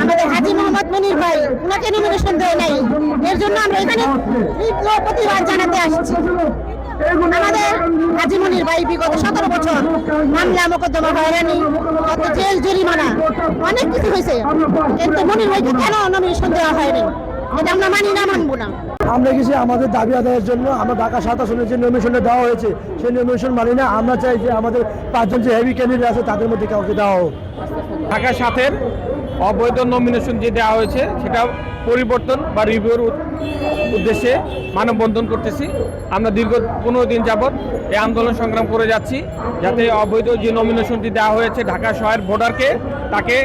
আমাদের হাজী মোহাম্মদ মনির ভাই ওনাকে নমিনেশন দেয় নাই, এর জন্য আমরা এখানে প্রতিবাদ জানাতে আসছি। আমাদের হাজী মনির ভাই বিগত 17 বছর মামলা মোকদ্দমা হয়রানি, কত জেল জরিমানা অনেক কিছু হয়েছে, কিন্তু মনির ভাইকে কেন নমিনেশন দেওয়া হয়নি এটা আমরা মানি না, মানবো না। আমরা গেছি আমাদের দাবি আদায়ের জন্য। আমরা ঢাকা 7 আসনে যে নমিনেশনটা দেওয়া হয়েছে সেই নমিনেশন মানি না। আমরা চাই যে আমাদের 5 জন যে হেভি ক্যান্ডিডেট আছে তাদের মধ্যে কাউকে দেওয়া হোক। ঢাকা 7-এর অবৈধ নমিনেশন যে দেওয়া হয়েছে সেটা পরিবর্তন বা রিভিউর উদ্দেশ্যে মানববন্ধন করতেছি। আমরা দীর্ঘ 15 দিন যাবৎ এই আন্দোলন সংগ্রাম করে যাচ্ছি, যাতে অবৈধ যে নমিনেশনটি দেওয়া হয়েছে ঢাকা শহরের ভোটারকে তাকে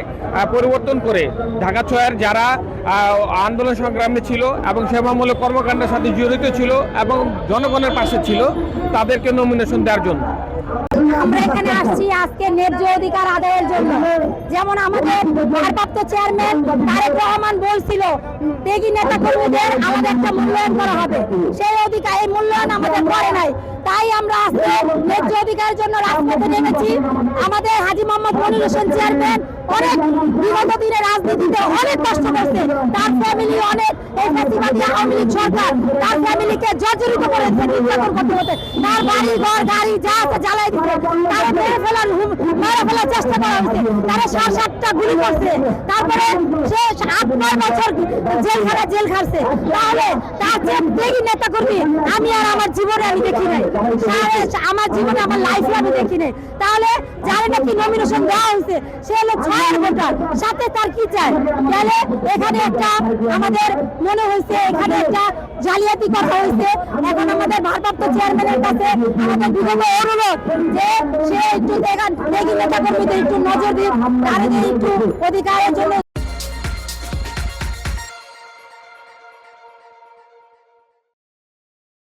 পরিবর্তন করে ঢাকা শহরের যারা আন্দোলন সংগ্রামে ছিল এবং সেবামূলক কর্মকাণ্ডের সাথে জড়িত ছিল এবং জনগণের পাশে ছিল তাদেরকে নমিনেশন দেওয়ার জন্য। আমরা এখানে আসছি আজকে ন্যায্য অধিকার আদায়ের জন্য। যেমন আমাদের ভারপ্রাপ্ত চেয়ারম্যান তারেক রহমান বলছিল ত্যাগী নেতা কর্মীদের আমাদের একটা মূল্যায়ন করা হবে, সেই অধিকার এই মূল্যায়ন আমাদের করে নাই। তাই আমরা আজকে ন্যায্য অধিকারের জন্য রাজপথে নেমেছি। আমাদের হাজী মোহাম্মদ মনির হোসেন চেয়ারম্যান অনেক বিগত দিনে রাজনীতিতে অনেক কষ্ট করছে, তার ফ্যামিলি অনেক এই ফ্যাসিবাদী আওয়ামী লীগ সরকার তার ফ্যামিলিকে জর্জরিত করেছে, নির্যাতন করতে হতে তার বাড়ি ঘর গাড়ি যা আছে জ্বালাই দিচ্ছে, তারা মেরে ফেলার চেষ্টা করা হয়েছে, তারা 7-8টা গুলি করছে, তারপরে সে 8-9 বছর জেল খাটছে। তাহলে তার যে ত্যাগী নেতা কর্মী আমি আর আমার জীবনে আমি দেখি নাই, আমার জীবনে আমার লাইফে আমি দেখি নাই। তাহলে যারা নাকি নমিনেশন দেওয়া হয়েছে সে হলো 6 ভোটার, সাথে তার কি চায়? তাহলে এখানে একটা আমাদের মনে হয়েছে এখানে একটা জালিয়াতি করা হয়েছে। এখন আমাদের ভারপ্রাপ্ত চেয়ারম্যানের কাছে আমাদের বিগত অনুরোধ যে সে একটু ত্যাগী নেতা কর্মীদের একটু নজর দিন, তাদের একটু অধিকারের জন্য